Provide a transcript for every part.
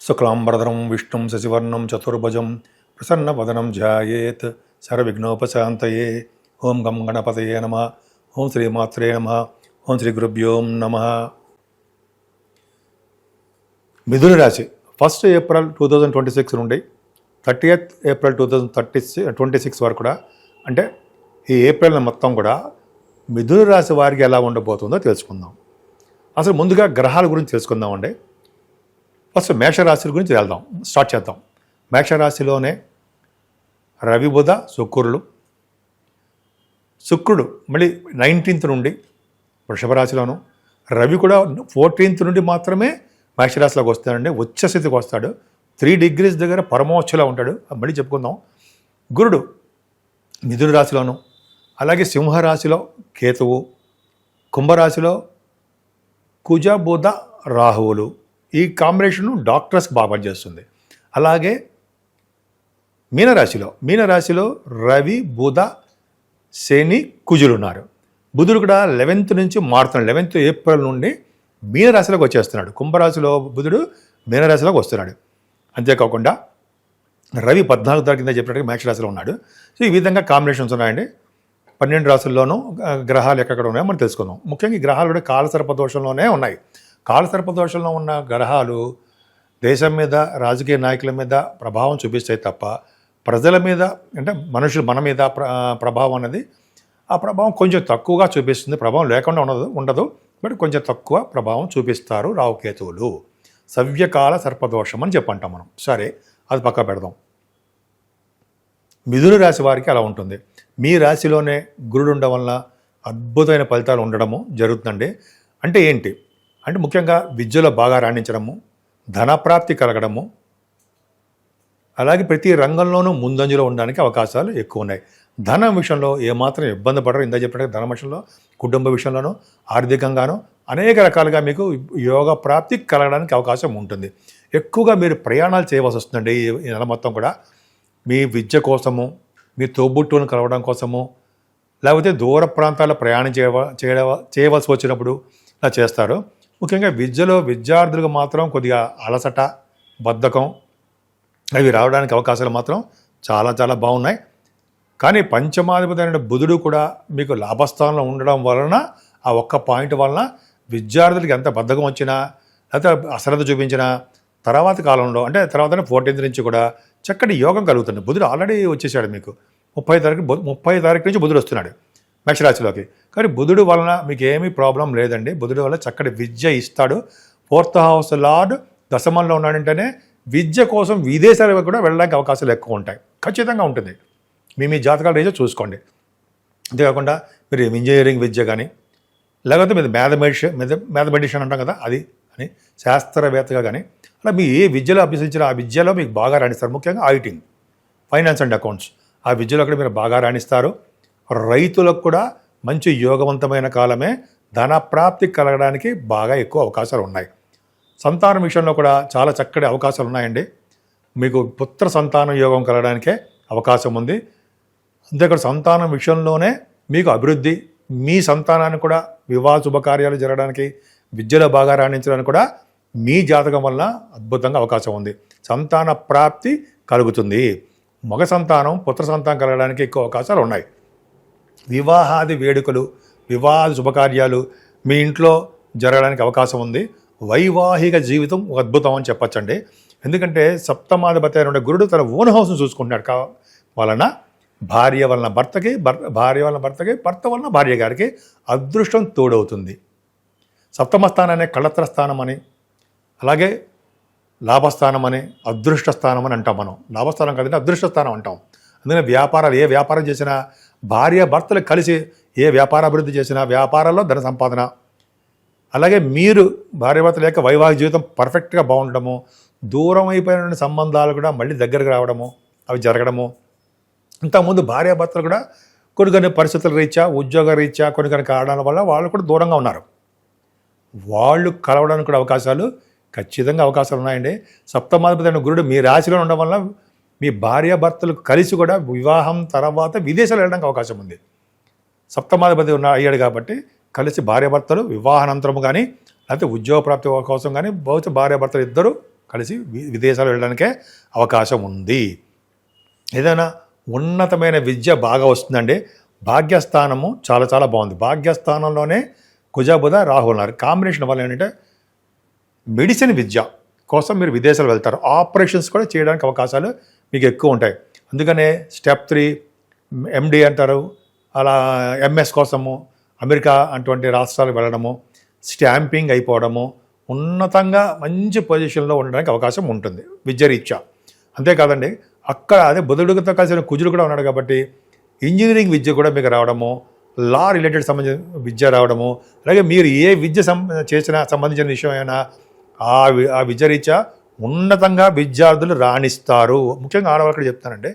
శుక్లాంబరధరం విష్ణుం శశివర్ణం చతుర్భుజం ప్రసన్నవదనం ధ్యాయేత్ సర్వవిఘ్నోపశాంతయే. ఓం గం గణపతయే నమః. ఓం శ్రీమాత్రే నమః. ఓం శ్రీ గురుభ్యో నమః. మిథున రాశి 1 ఏప్రిల్ 2026 నుండి 30th ఏప్రిల్ 2026 వరకు కూడా, అంటే ఈ ఏప్రిల్ మొత్తం కూడా మిథున రాశి వారికి ఎలా ఉండబోతుందో తెలుసుకుందాం. అసలు ముందుగా గ్రహాల గురించి తెలుసుకుందామండి. ఫస్ట్ మేషరాశి గురించి స్టార్ట్ చేద్దాం. మేషరాశిలోనే రవి, బుధ, శుక్రుడు మళ్ళీ 19th నుండి వృషభ రాశిలోను, రవి కూడా 14th నుండి మాత్రమే మేషరాశిలోకి వస్తాడండి. ఉచ్చస్థితికి వస్తాడు. 3 degrees దగ్గర పరమోచ్చలో ఉంటాడు. మళ్ళీ చెప్పుకుందాం. గురుడు మిథున రాశిలోను, అలాగే సింహరాశిలో కేతువు, కుంభరాశిలో కుజ, బుధ, రాహువులు. ఈ కాంబినేషను డాక్టర్స్కి బాగా పనిచేస్తుంది. అలాగే మీనరాశిలో రవి, బుధ, శని, కుజులు ఉన్నారు. బుధుడు కూడా 11th నుంచి మారుతున్నాడు. 11th ఏప్రిల్ నుండి మీనరాశిలోకి వచ్చేస్తున్నాడు. కుంభరాశిలో బుధుడు మీనరాశిలోకి వస్తున్నాడు. అంతేకాకుండా రవి 14వ తారీఖు కింద చెప్పినట్టుగా మేషరాశిలో ఉన్నాడు. సో ఈ విధంగా కాంబినేషన్స్ ఉన్నాయండి. 12 రాశుల్లోనూ గ్రహాలు ఎక్కడ ఉన్నాయో మనం తెలుసుకుందాం. ముఖ్యంగా ఈ గ్రహాలు కూడా కాలసర్పదోషంలోనే ఉన్నాయి. కాలసర్పదోషంలో ఉన్న గ్రహాలు దేశం మీద, రాజకీయ నాయకుల మీద ప్రభావం చూపిస్తాయి తప్ప ప్రజల మీద, అంటే మనుషులు మన మీద ప్రభావం అనేది, ఆ ప్రభావం కొంచెం తక్కువగా చూపిస్తుంది. ప్రభావం లేకుండా ఉండదు, బట్ కొంచెం తక్కువ ప్రభావం చూపిస్తారు రావుకేతువులు. సవ్యకాల సర్పదోషం అని చెప్పంటాం మనం. సరే, అది పక్క పెడదాం. మిథున రాశి వారికి అలా ఉంటుంది. మీ రాశిలోనే గురుడు ఉండడం వల్ల అద్భుతమైన ఫలితాలు ఉండడము జరుగుతుందండి. అంటే ఏంటి అంటే ముఖ్యంగా విద్యలో బాగా రాణించడము, ధనప్రాప్తి కలగడము, అలాగే ప్రతి రంగంలోనూ ముందంజలో ఉండడానికి అవకాశాలు ఎక్కువ ఉన్నాయి. ధనం విషయంలో ఏమాత్రం ఇబ్బంది పడరు. ఇందా చెప్పినట్టు ధనం విషయంలో, కుటుంబ విషయంలోనూ, ఆర్థికంగానూ అనేక రకాలుగా మీకు యోగ ప్రాప్తి కలగడానికి అవకాశం ఉంటుంది. ఎక్కువగా మీరు ప్రయాణాలు చేయవలసి వస్తుందండి ఈ నెల మొత్తం కూడా. మీ విద్య కోసము, మీ తోబుట్టువులను కలవడం కోసము, లేకపోతే దూర ప్రాంతాల్లో ప్రయాణం చేయవలసి వచ్చినప్పుడు ఇలా చేస్తారు. ముఖ్యంగా విద్యలో విద్యార్థులకు మాత్రం కొద్దిగా అలసట, బద్ధకం అవి రావడానికి అవకాశాలు మాత్రం చాలా చాలా బాగున్నాయి. కానీ పంచమాధిపతి అయిన బుధుడు కూడా మీకు లాభస్థానంలో ఉండడం వలన, ఆ ఒక్క పాయింట్ వలన విద్యార్థులకి ఎంత బద్ధకం వచ్చినా, లేకపోతే అశ్రద్ధ చూపించినా తర్వాత కాలంలో, అంటే తర్వాత 14th నుంచి కూడా చక్కటి యోగం కలుగుతుంది. బుధుడు ఆల్రెడీ వచ్చేసాడు మీకు 30వ తారీఖు నుంచి బుధుడు వస్తున్నాడు మేషరాశిలోకి. కానీ బుధుడు వలన మీకు ఏమీ ప్రాబ్లం లేదండి. బుధుడు వల్ల చక్కటి విద్య ఇస్తాడు. 4th house లార్డ్ దశమంలో ఉన్నాడంటేనే విద్య కోసం విదేశాలకు కూడా వెళ్ళడానికి అవకాశాలు ఎక్కువ ఉంటాయి. ఖచ్చితంగా ఉంటుంది. మీ జాతకాల రేజో చూసుకోండి. అంతేకాకుండా మీరు ఇంజనీరింగ్ విద్య కానీ, లేకపోతే మీరు మ్యాథమెటిషియన్ అంటాం కదా, అది అని శాస్త్రవేత్తగా కానీ, అలా మీ ఏ విద్యలో అభ్యసించిన ఆ విద్యలో మీకు బాగా రాణిస్తారు. ముఖ్యంగా ఆడిటింగ్, ఫైనాన్స్ అండ్ అకౌంట్స్, ఆ విద్యలో కూడా మీరు బాగా రాణిస్తారు. రైతులకు కూడా మంచి యోగవంతమైన కాలమే. ధన ప్రాప్తి కలగడానికి బాగా ఎక్కువ అవకాశాలు ఉన్నాయి. సంతానం విషయంలో కూడా చాలా చక్కటి అవకాశాలు ఉన్నాయండి. మీకు పుత్ర సంతానం యోగం కలగడానికే అవకాశం ఉంది. అంతేకాదు సంతానం విషయంలోనే మీకు అభివృద్ధి, మీ సంతానాన్ని కూడా వివాహ శుభకార్యాలు జరగడానికి, విద్యలో బాగా రాణించడానికి కూడా మీ జాతకం వల్ల అద్భుతంగా అవకాశం ఉంది. సంతాన ప్రాప్తి కలుగుతుంది. మగ సంతానం, పుత్ర సంతానం కలగడానికి ఎక్కువ అవకాశాలు ఉన్నాయి. వివాహాది వేడుకలు, వివాహ శుభకార్యాలు మీ ఇంట్లో జరగడానికి అవకాశం ఉంది. వైవాహిక జీవితం అద్భుతం అని చెప్పచ్చండి. ఎందుకంటే సప్తమాధిపతి అయిన గురుడు తన ఓన్ హౌస్ను చూసుకుంటున్నాడు వలన భార్య వలన భర్తకి, భర్త వలన భార్య గారికి అదృష్టం తోడవుతుంది. సప్తమ స్థానాన్ని కళత్ర స్థానం అని, అలాగే లాభస్థానం అని, అదృష్ట స్థానం అని అంటాం మనం. లాభస్థానం కాదంటే అదృష్ట స్థానం అంటాం. అందుకని వ్యాపారాలు, ఏ వ్యాపారం చేసినా, భార్య భర్తలు కలిసి ఏ వ్యాపార అభివృద్ధి చేసినా వ్యాపారాల్లో ధన సంపాదన, అలాగే మీరు భార్యాభర్తల యొక్క వైవాహిక జీవితం పర్ఫెక్ట్గా బాగుండడము, దూరం అయిపోయిన సంబంధాలు కూడా మళ్ళీ దగ్గరకు రావడము, అవి జరగడము. ఇంతకుముందు భార్యాభర్తలు కూడా కొన్ని పరిస్థితుల రీత్యా, ఉద్యోగ రీత్యా కొన్ని కారణాల వల్ల వాళ్ళు కూడా దూరంగా ఉన్నారు. వాళ్ళు కలవడానికి కూడా అవకాశాలు, ఖచ్చితంగా అవకాశాలు ఉన్నాయండి. సప్తమాధిపతి అయిన గురుడు మీ రాశిలో ఉండడం వల్ల మీ భార్యాభర్తలు కలిసి కూడా వివాహం తర్వాత విదేశాలు వెళ్ళడానికి అవకాశం ఉంది. సప్తమాధిపతి అయ్యాడు కాబట్టి కలిసి భార్యాభర్తలు వివాహానంతరం కానీ, లేకపోతే ఉద్యోగ ప్రాప్తి కోసం కానీ బహుశా భార్యాభర్తలు ఇద్దరు కలిసి విదేశాలు వెళ్ళడానికే అవకాశం ఉంది. ఏదైనా ఉన్నతమైన విద్య బాగా వస్తుందండి. భాగ్యస్థానము చాలా చాలా బాగుంది. భాగ్యస్థానంలోనే కుజ బుధ రాహు ఉన్నారు. కాంబినేషన్ వల్ల ఏంటంటే మెడిసిన్ విద్య కోసం మీరు విదేశాలు వెళ్తారు. ఆపరేషన్స్ కూడా చేయడానికి అవకాశాలు మీకు ఎక్కువ ఉంటాయి. అందుకనే స్టెప్ 3 MD అంటారు. అలా MS కోసము అమెరికా అటువంటి రాష్ట్రాలకు వెళ్ళడము, స్టాంపింగ్ అయిపోవడము, ఉన్నతంగా మంచి పొజిషన్లో ఉండడానికి అవకాశం ఉంటుంది విద్యారీత్యా. అంతేకాదండి, అక్కడ అదే బుధుడితో కలిసిన కుజుడు కూడా ఉన్నాడు కాబట్టి ఇంజనీరింగ్ విద్య కూడా మీకు రావడము, లా రిలేటెడ్ సంబంధించిన విద్య రావడము, అలాగే మీరు ఏ విద్య చేసినా సంబంధించిన విషయమైనా ఆ విద్యారీత్యా ఉన్నతంగా విద్యార్థులు రాణిస్తారు. ముఖ్యంగా ఆడవాళ్ళకి చెప్తానండి,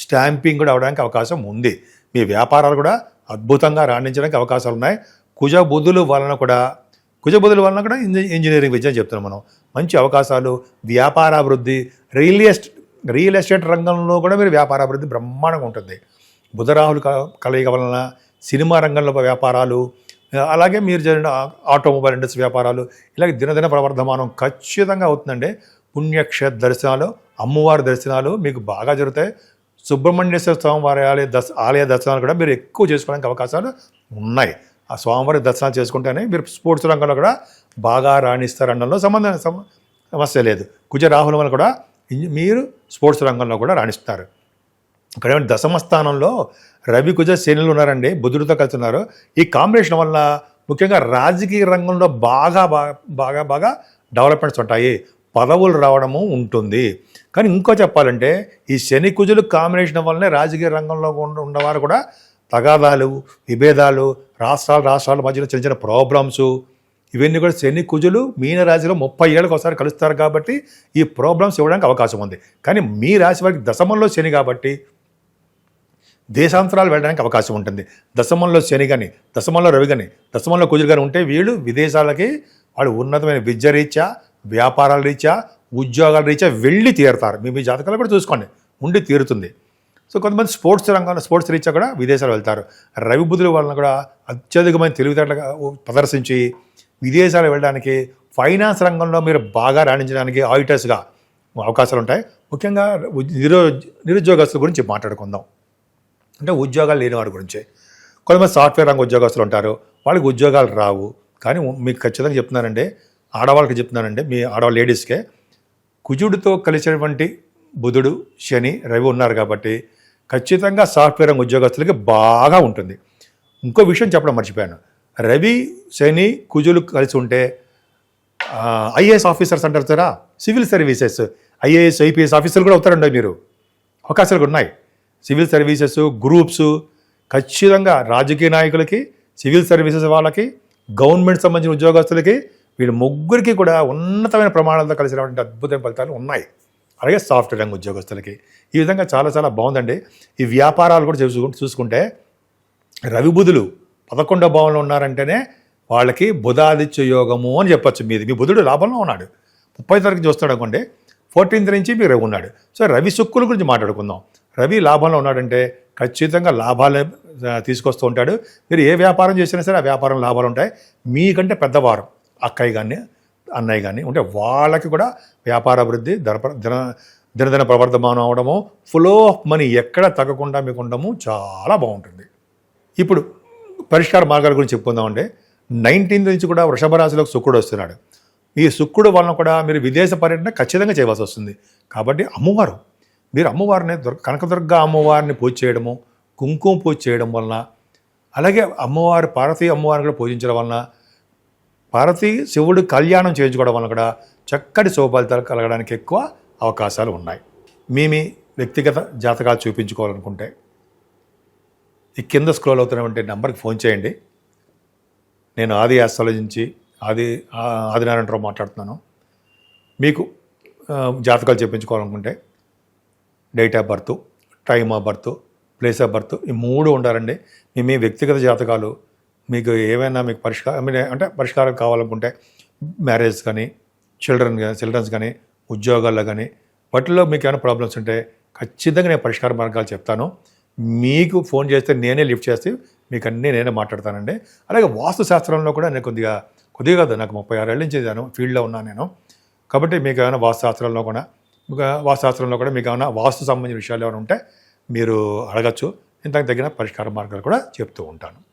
స్టాంపింగ్ కూడా అవడానికి అవకాశం ఉంది. మీ వ్యాపారాలు కూడా అద్భుతంగా రాణించడానికి అవకాశాలు ఉన్నాయి. కుజ బుధుల వలన కూడా ఇంజనీరింగ్ విద్య చెప్తున్నాం మనం. మంచి అవకాశాలు, వ్యాపారాభివృద్ధి, రియల్ ఎస్టేట్ రంగంలో కూడా మీరు వ్యాపారాభివృద్ధి బ్రహ్మాండంగా ఉంటుంది. బుధరాహులు కలయిక వలన సినిమా రంగంలో వ్యాపారాలు, అలాగే మీరు జరిగిన ఆటోమొబైల్ ఇండస్ట్రీ వ్యాపారాలు, ఇలాగే దినదిన ప్రవర్ధమానం ఖచ్చితంగా అవుతుందండి. పుణ్యక్షేత్ర దర్శనాలు, అమ్మవారి దర్శనాలు మీకు బాగా జరుగుతాయి. సుబ్రహ్మణ్యేశ్వర స్వామివారి ఆలయ దర్శనాలు కూడా మీరు ఎక్కువ చేసుకోవడానికి అవకాశాలు ఉన్నాయి. ఆ స్వామివారి దర్శనాలు చేసుకుంటేనే మీరు స్పోర్ట్స్ రంగంలో కూడా బాగా రాణిస్తారనడంలో సమస్య లేదు. కుజ రాహుల వల్ల కూడా మీరు స్పోర్ట్స్ రంగంలో కూడా రాణిస్తారు. ఇక్కడ దశమ స్థానంలో రవి కుజ శనులు ఉన్నారండి, బుధుడితో కలిసి ఉన్నారు. ఈ కాంబినేషన్ వల్ల ముఖ్యంగా రాజకీయ రంగంలో బాగా బాగా బాగా డెవలప్మెంట్స్ ఉంటాయి, పదవులు రావడము ఉంటుంది. కానీ ఇంకో చెప్పాలంటే ఈ శని కుజులు కాంబినేషన్ వల్లనే రాజకీయ రంగంలో ఉన్నవారు కూడా తగాదాలు, విభేదాలు, రాష్ట్రాల మధ్యలో చిన్న చిన్న ప్రాబ్లమ్స్, ఇవన్నీ కూడా శని కుజులు మీనరాశిలో 30 ఏళ్ళకి ఒకసారి కలుస్తారు కాబట్టి ఈ ప్రాబ్లమ్స్ ఇవ్వడానికి అవకాశం ఉంది. కానీ మీ రాశి వారికి దశమంలో శని కాబట్టి దేశాంతరాలు వెళ్ళడానికి అవకాశం ఉంటుంది. దశమంలో శని కానీ, దశమంలో రవి కానీ, దశమంలో కుజులు కానీ ఉంటే వీళ్ళు విదేశాలకి వాళ్ళు ఉన్నతమైన విద్య రీత్యా, వ్యాపారాల రీత్యా, ఉద్యోగాల రీత్యా వెళ్ళి తీరుతారు. మీ జాతకాలు కూడా చూసుకోండి, ఉండి తీరుతుంది. సో కొంతమంది స్పోర్ట్స్ రీత్యా కూడా విదేశాలు వెళ్తారు. రవి బుధుల వలన కూడా అత్యధికమైన తెలివితేటలుగా ప్రదర్శించి విదేశాలు వెళ్ళడానికి, ఫైనాన్స్ రంగంలో మీరు బాగా రాణించడానికి ఆడిటర్స్గా అవకాశాలు ఉంటాయి. ముఖ్యంగా నిరుద్యోగస్తుల గురించి మాట్లాడుకుందాం. అంటే ఉద్యోగాలు లేని వారి గురించి. కొంతమంది సాఫ్ట్వేర్ రంగ ఉద్యోగస్తులు ఉంటారు, వాళ్ళకి ఉద్యోగాలు రావు. కానీ మీకు ఖచ్చితంగా చెప్తున్నానండి, ఆడవాళ్ళకి చెప్తున్నానండి, మీ ఆడవాళ్ళ లేడీస్కే కుజుడితో కలిసినటువంటి బుధుడు, శని, రవి ఉన్నారు కాబట్టి ఖచ్చితంగా సాఫ్ట్వేర్ రంగ ఉద్యోగస్తులకి బాగా ఉంటుంది. ఇంకో విషయం చెప్పడం మర్చిపోయాను. రవి, శని, కుజులు కలిసి ఉంటే IAS ఆఫీసర్స్ అంటారు సారా, సివిల్ సర్వీసెస్, IAS, IPS ఆఫీసర్లు కూడా అవుతారండి. మీరు అవకాశాలు ఉన్నాయి. సివిల్ సర్వీసెస్, గ్రూప్స్, ఖచ్చితంగా రాజకీయ నాయకులకి, సివిల్ సర్వీసెస్ వాళ్ళకి, గవర్నమెంట్ సంబంధించిన ఉద్యోగస్తులకి, వీళ్ళు ముగ్గురికి కూడా ఉన్నతమైన ప్రమాణాలతో కలిసినటువంటి అద్భుతమైన ఫలితాలు ఉన్నాయి. అలాగే సాఫ్ట్వేర్ రంగ ఉద్యోగస్తులకి ఈ విధంగా చాలా చాలా బాగుందండి. ఈ వ్యాపారాలు కూడా చూసుకుంటే రవి బుధులు 11వ భావంలో ఉన్నారంటేనే వాళ్ళకి బుధాదిత్య యోగము అని చెప్పచ్చు. మీ బుధుడు లాభంలో ఉన్నాడు, 30 తారీఖు చూస్తాడు అనుకోండి, 14th నుంచి మీరు రవి ఉన్నాడు. సో రవి శుక్రుల గురించి మాట్లాడుకుందాం. రవి లాభంలో ఉన్నాడంటే ఖచ్చితంగా లాభాలే తీసుకొస్తూ ఉంటాడు. మీరు ఏ వ్యాపారం చేసినా సరే ఆ వ్యాపారం లాభాలు ఉంటాయి. మీకంటే పెద్దవారు అక్కయ్య కానీ అన్నయ్య కానీ ఉంటే వాళ్ళకి కూడా వ్యాపార అభివృద్ధి, దినదిన ప్రవర్ధమానం అవడము, ఫ్లో ఆఫ్ మనీ ఎక్కడ తగ్గకుండా మీకు ఉండము చాలా బాగుంటుంది. ఇప్పుడు పరిష్కార మార్గాల గురించి చెప్పుకుందామంటే 19th నుంచి కూడా వృషభ రాశిలోకి శుక్రుడు వస్తున్నాడు. ఈ శుక్రుడు వలన కూడా మీరు విదేశ పర్యటన ఖచ్చితంగా చేయవలసి వస్తుంది. కాబట్టి మీరు అమ్మవారిని కనకదుర్గ అమ్మవారిని పూజ చేయడము, కుంకుమ పూజ చేయడం వలన, అలాగే పార్వతీ అమ్మవారిని కూడా పూజించడం వలన, పార్వతీ శివుడు కళ్యాణం చేయించుకోవడం వలన కూడా చక్కటి శుభఫలితాలు కలగడానికి ఎక్కువ అవకాశాలు ఉన్నాయి. మీ వ్యక్తిగత జాతకాలు చూపించుకోవాలనుకుంటే ఈ కింద స్క్రోల్ అవుతున్నటువంటి నెంబర్కి ఫోన్ చేయండి. నేను ఆది ఆస్ట్రాలజీ నుంచి ఆదినారాయణరావు మాట్లాడుతున్నాను. మీకు జాతకాలు చెప్పించుకోవాలనుకుంటే date of birth, time of birth, place of birth, ఈ 3 ఉండాలండి. మీ వ్యక్తిగత జాతకాలు మీకు ఏమైనా మీకు పరిష్కారం కావాలనుకుంటే మ్యారేజ్ కానీ, చిల్డ్రన్స్ కానీ, ఉద్యోగాల్లో కానీ, వాటిల్లో మీకు ఏమైనా ప్రాబ్లమ్స్ ఉంటే ఖచ్చితంగా నేను పరిష్కార మార్గాలు చెప్తాను. మీకు ఫోన్ చేస్తే నేనే లిఫ్ట్ చేస్తే మీకు అన్నీ నేనే మాట్లాడతానండి. అలాగే వాస్తు శాస్త్రంలో కూడా నేను కొద్దిగా కాదు, నాకు 36 ఏళ్ళ నుంచి ఫీల్డ్లో ఉన్నాను నేను. కాబట్టి మీకు ఏమైనా వాస్తుశాస్త్రంలో కూడా మీకు ఏమైనా వాస్తు సంబంధించిన విషయాలు ఏమైనా ఉంటే మీరు అడగచ్చు. ఇంతకు తగిన పరిష్కార మార్గాలు కూడా చెప్తూ ఉంటాను.